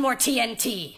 more TNT.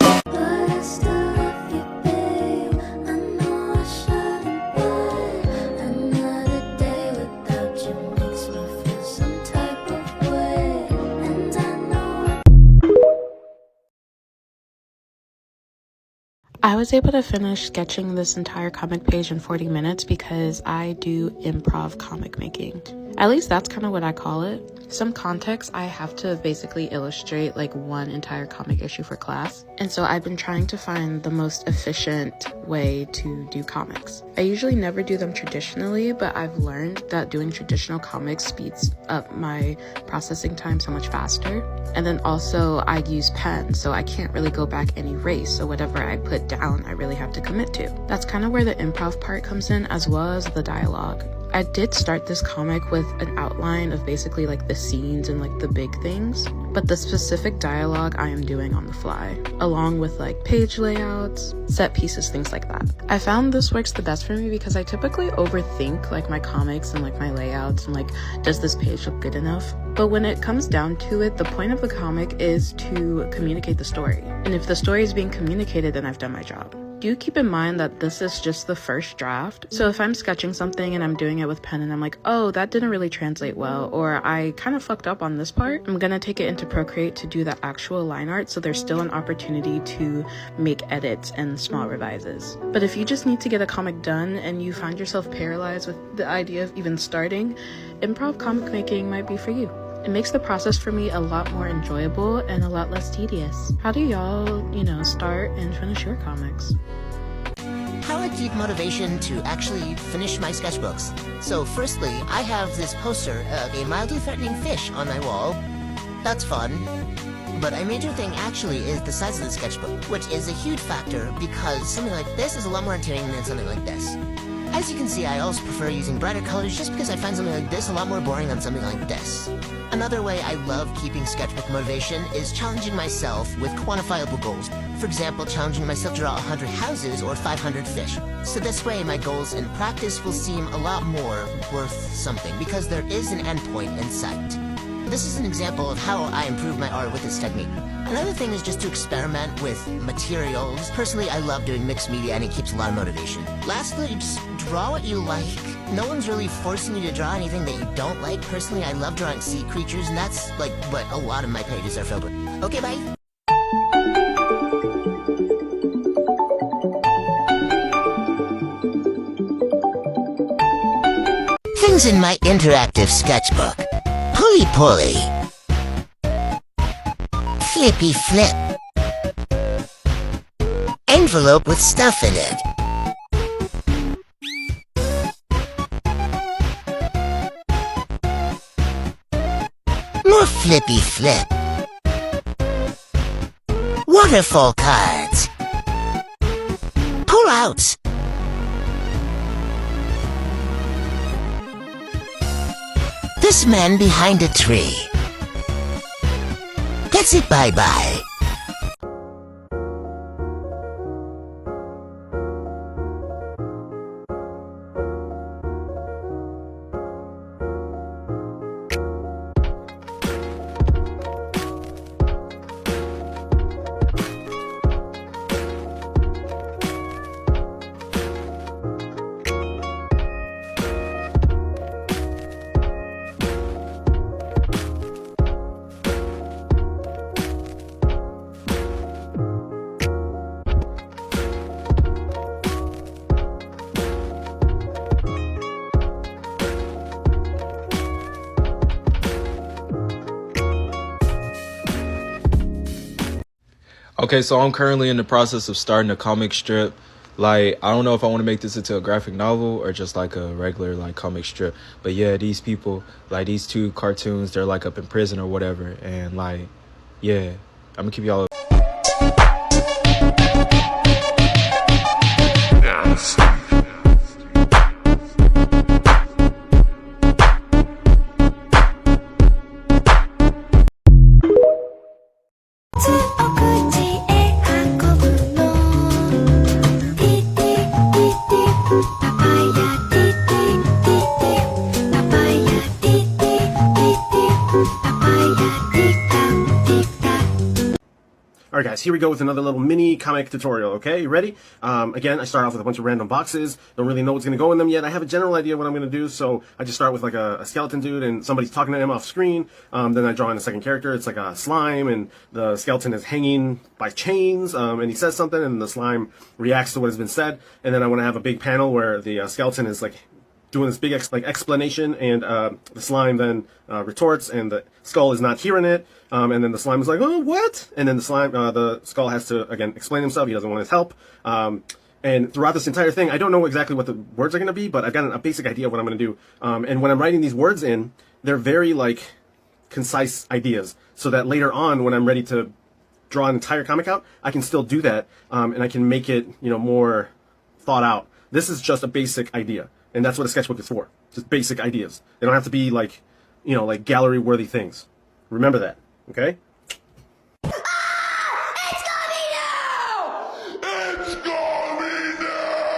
I was able to finish sketching this entire comic page in 40 minutes because I do improv comic making. At least that's kind of what I call it. Some context, I have to basically illustrate like one entire comic issue for class. And so I've been trying to find the most efficient way to do comics. I usually never do them traditionally, but I've learned that doing traditional comics speeds up my processing time so much faster. And then also I use pen, so I can't really go back and erase. So whatever I put down, I really have to commit to. That's kind of where the improv part comes in, as well as the dialogue. I did start this comic with an outline of basically like the scenes and like the big things, but the specific dialogue I am doing on the fly, along with like page layouts, set pieces, things like that. I found this works the best for me because I typically overthink like my comics and like my layouts and like, does this page look good enough? But when it comes down to it, the point of the comic is to communicate the story. And if the story is being communicated, then I've done my job. Do keep in mind that this is just the first draft. So if I'm sketching something and I'm doing it with pen and I'm like, oh, that didn't really translate well, or I kind of fucked up on this part, I'm gonna take it into Procreate to do the actual line art, so there's still an opportunity to make edits and small revises. But if you just need to get a comic done and you find yourself paralyzed with the idea of even starting, improv comic making might be for you. It makes the process for me a lot more enjoyable and a lot less tedious. How do y'all, start and finish your comics? How I keep motivation to actually finish my sketchbooks. So firstly, I have this poster of a mildly threatening fish on my wall. That's fun. But a major thing actually is the size of the sketchbook, which is a huge factor because something like this is a lot more entertaining than something like this. As you can see, I also prefer using brighter colors just because I find something like this a lot more boring than something like this. Another way I love keeping sketchbook motivation is challenging myself with quantifiable goals. For example, challenging myself to draw 100 houses or 500 fish. So this way my goals in practice will seem a lot more worth something because there is an endpoint in sight. This is an example of how I improve my art with this technique. Another thing is just to experiment with materials. Personally, I love doing mixed media and it keeps a lot of motivation. Lastly, just draw what you like. No one's really forcing you to draw anything that you don't like. Personally, I love drawing sea creatures and that's like what a lot of my pages are filled with. Okay, bye! Things in my interactive sketchbook. Pulley-pulley. Flippy-flip. Envelope with stuff in it. More flippy-flip. Waterfall cards. Pull-outs. This man behind a tree. That's it, bye-bye. Okay, so I'm currently in the process of starting a comic strip. Like, I don't know if I want to make this into a graphic novel or just like a regular like comic strip. But yeah, these people, like these two cartoons, they're like up in prison or whatever. And like, yeah, I'm gonna keep y'all up. Alright guys, here we go with another little mini comic tutorial, okay? You ready? Again, I start off with a bunch of random boxes. Don't really know what's going to go in them yet. I have a general idea what I'm going to do, so I just start with like a skeleton dude and somebody's talking to him off screen. Then I draw in a second character. It's like a slime and the skeleton is hanging by chains, and he says something and the slime reacts to what has been said. And then I want to have a big panel where the skeleton is like doing this big explanation, and the slime then retorts, and the skull is not hearing it, and then the slime is like, oh, what? And then the skull has to, again, explain himself. He doesn't want his help. And throughout this entire thing, I don't know exactly what the words are going to be, but I've got a basic idea of what I'm going to do. And when I'm writing these words in, they're very, like, concise ideas, so that later on, when I'm ready to draw an entire comic out, I can still do that, and I can make it, you know, more thought out. This is just a basic idea. And that's what a sketchbook is for. Just basic ideas. They don't have to be like, you know, like gallery-worthy things. Remember that, okay? It's coming now! It's coming now!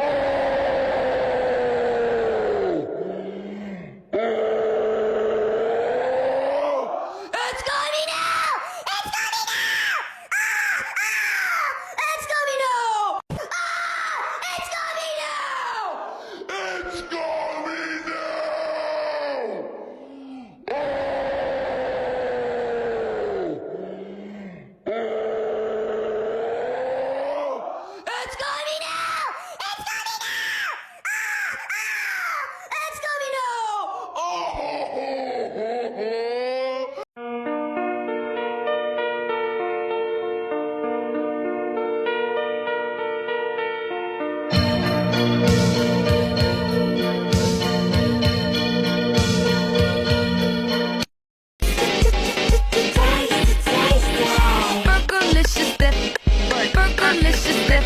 It's coming now! It's coming now! It's coming now! It's coming now! It's coming now! It's coming now! It's coming now! It's coming now! Burgerlicious dip, burgerlicious dip,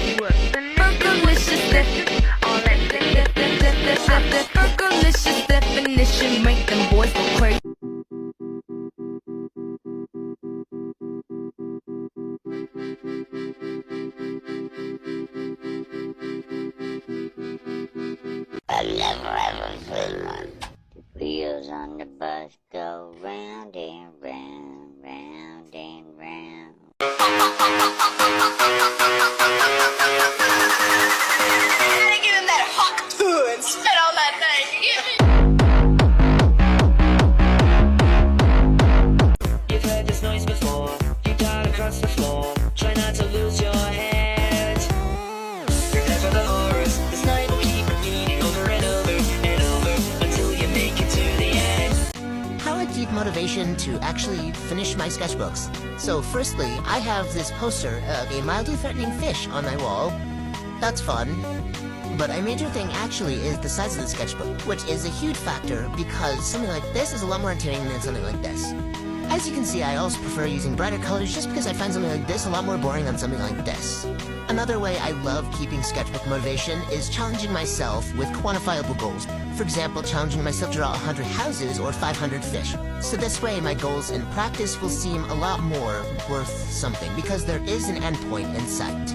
burgerlicious dip. All that dip. Burgerlicious definition make them boys go crazy. I'll never ever feel the wheels on the bus go round and round, round and round. Gotta give him that hawk and spit on that thing. You've heard this noise before. You dart across the floor. Try not to lose your head. Prepare for the horrors. This night will keep repeating over and over and over until you make it to the end. How I keep motivation to actually finish my sketchbooks. So firstly, I have this poster of a mildly threatening fish on my wall. That's fun. But a major thing actually is the size of the sketchbook, which is a huge factor because something like this is a lot more entertaining than something like this. As you can see, I also prefer using brighter colors just because I find something like this a lot more boring than something like this. Another way I love keeping sketchbook motivation is challenging myself with quantifiable goals. For example, challenging myself to draw 100 houses or 500 fish. So this way, my goals in practice will seem a lot more worth something because there is an endpoint in sight.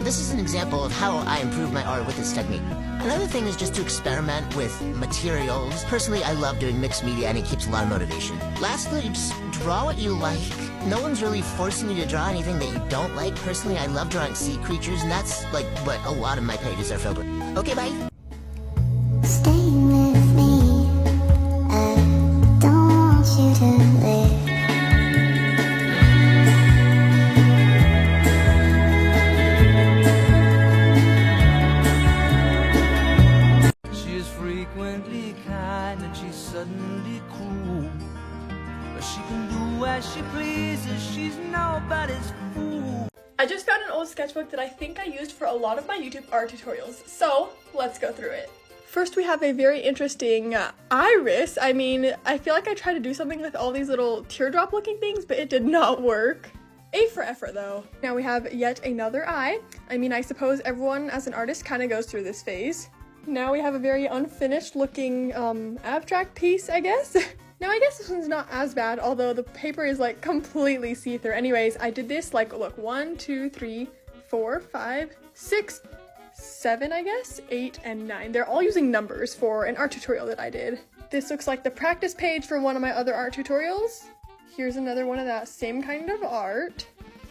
This is an example of how I improve my art with this technique. Another thing is just to experiment with materials. Personally, I love doing mixed media and it keeps a lot of motivation. Lastly, just draw what you like. No one's really forcing you to draw anything that you don't like. Personally, I love drawing sea creatures, and that's like what a lot of my pages are filled with. Okay, bye. Stay with me. I don't want you to leave. She is frequently kind and she's suddenly cruel. But she can do as she pleases, she's nobody's fool. I just found an old sketchbook that I think I used for a lot of my YouTube art tutorials, so let's go through it. First we have a very interesting iris. I mean, I feel like I tried to do something with all these little teardrop looking things, but it did not work. A for effort though. Now we have yet another eye. I mean, I suppose everyone as an artist kind of goes through this phase. Now we have a very unfinished looking abstract piece, I guess. Now I guess this one's not as bad, although the paper is like completely see-through. Anyways, I did this like, look, 1, 2, 3, 4, 5, 6, 7, I guess, 8, and 9. They're all using numbers for an art tutorial that I did. This looks like the practice page for one of my other art tutorials. Here's another one of that same kind of art.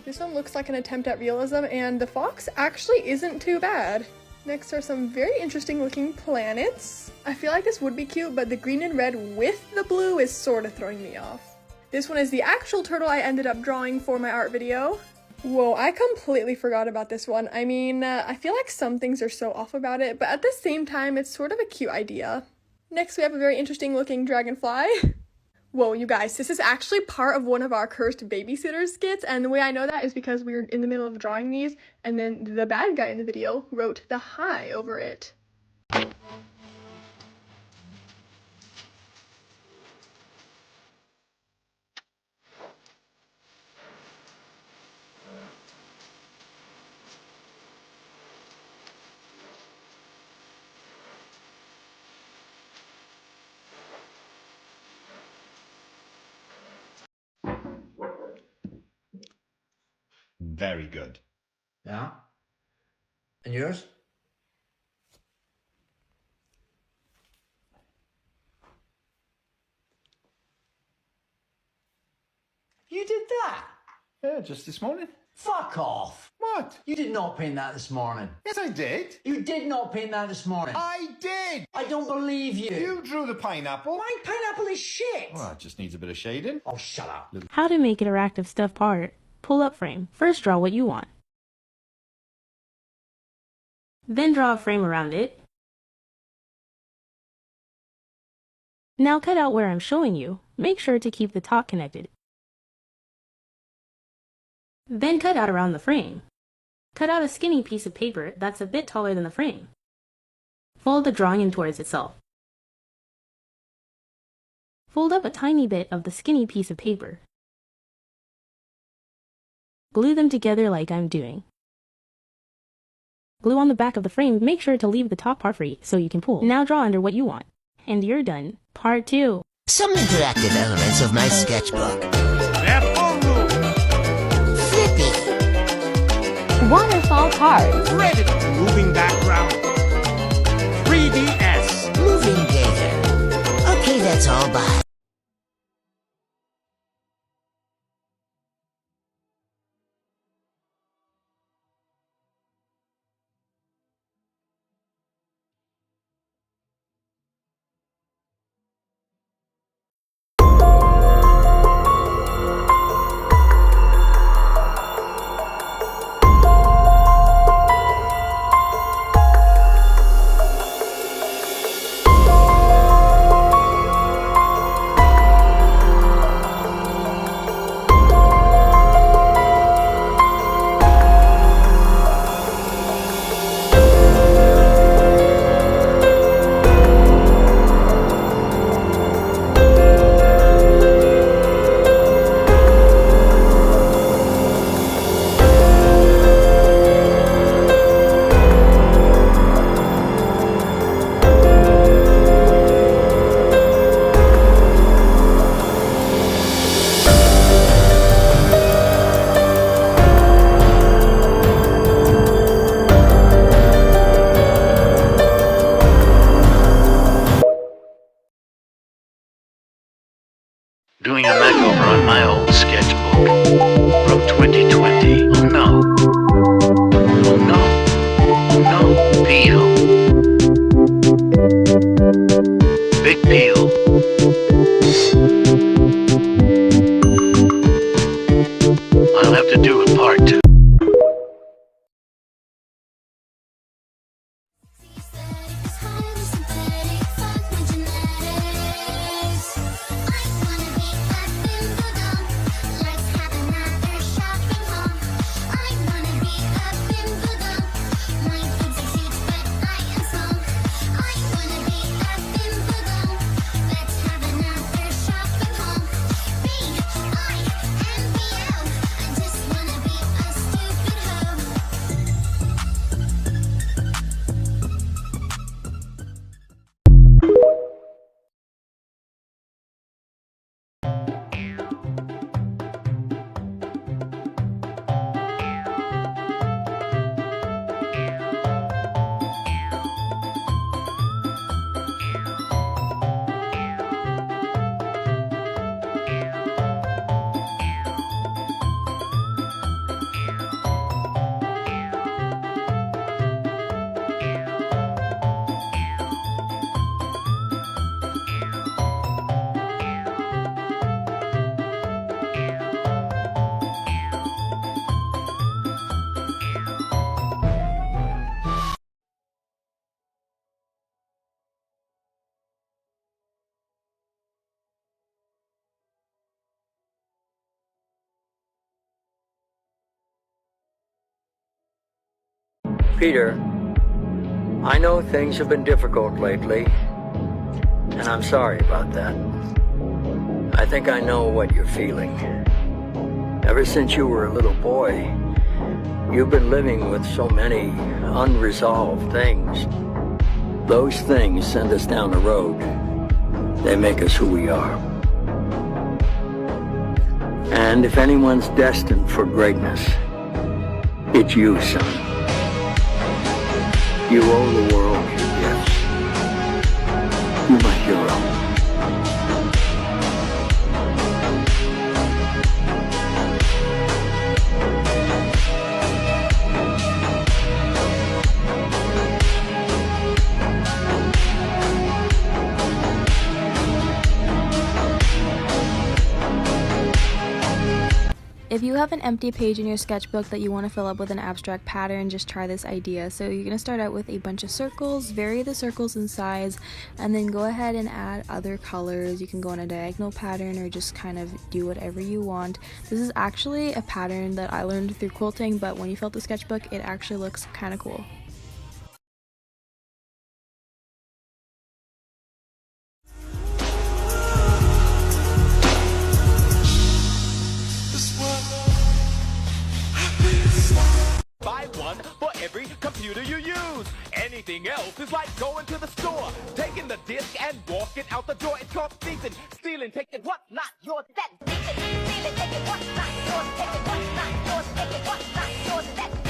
This one looks like an attempt at realism, and the fox actually isn't too bad. Next are some very interesting looking planets. I feel like this would be cute, but the green and red with the blue is sort of throwing me off. This one is the actual turtle I ended up drawing for my art video. Whoa, I completely forgot about this one. I mean, I feel like some things are so off about it, but at the same time, it's sort of a cute idea. Next, we have a very interesting looking dragonfly. Whoa, you guys, this is actually part of one of our cursed babysitter skits, and the way I know that is because we were in the middle of drawing these, and then the bad guy in the video wrote the hi over it. Very good. Yeah? And yours? You did that? Yeah, just this morning. Fuck off. What? You did not paint that this morning. Yes, I did. You did not paint that this morning. I did. I don't believe you. You drew the pineapple. My pineapple is shit. Well, it just needs a bit of shading. Oh, shut up. How to make interactive stuff art. Pull up frame. First draw what you want. Then draw a frame around it. Now cut out where I'm showing you. Make sure to keep the top connected. Then cut out around the frame. Cut out a skinny piece of paper that's a bit taller than the frame. Fold the drawing in towards itself. Fold up a tiny bit of the skinny piece of paper. Glue them together like I'm doing. Glue on the back of the frame, make sure to leave the top part free so you can pull. Now draw under what you want. And you're done. Part 2. Some interactive elements of my sketchbook. Flippy. Waterfall cards. Reddit. Moving background. 3DS. Moving gator. Okay, that's all, bye. Doing a makeover on my old sketchbook. Wrote 2020. Oh no. Oh no. Oh no. Peel. Big peel. I'll have to do a part 2. Peter, I know things have been difficult lately, and I'm sorry about that. I think I know what you're feeling. Ever since you were a little boy, you've been living with so many unresolved things. Those things send us down the road. They make us who we are. And if anyone's destined for greatness, it's you, son. You owe the world your gifts. You're my hero. If you have an empty page in your sketchbook that you want to fill up with an abstract pattern, just try this idea. So you're going to start out with a bunch of circles, vary the circles in size, and then go ahead and add other colors. You can go on a diagonal pattern or just kind of do whatever you want. This is actually a pattern that I learned through quilting, but when you fill out the sketchbook, it actually looks kind of cool. Buy one for every computer you use. Anything else is like going to the store, taking the disc and walking out the door. It's called thieving, stealing, taking what not yours. That's thieving, stealing, taking what not yours, taking what not yours, taking what not yours. That's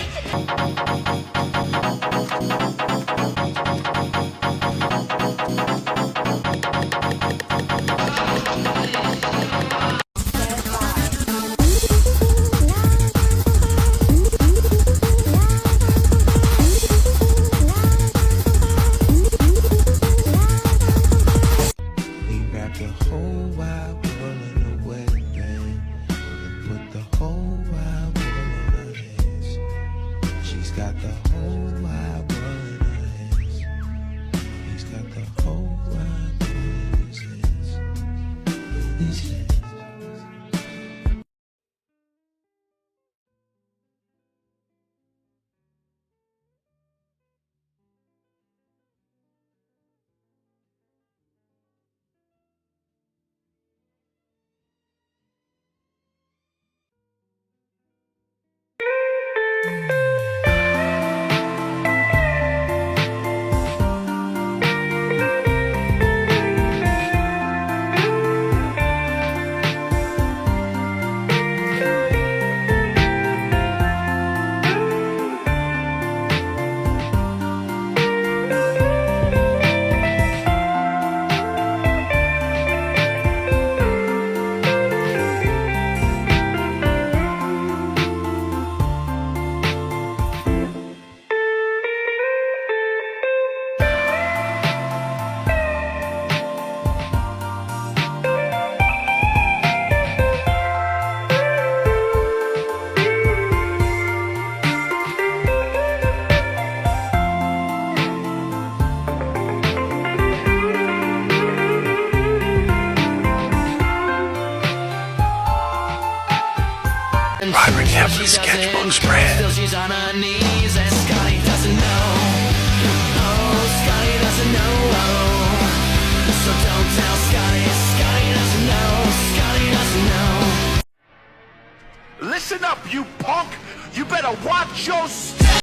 Roderick Heff's sketchbook spread. Still she's on her knees and Scotty doesn't know. Oh, Scotty doesn't know. So don't tell Scotty. Scotty doesn't know. Scotty doesn't know. Listen up, you punk! You better watch your step!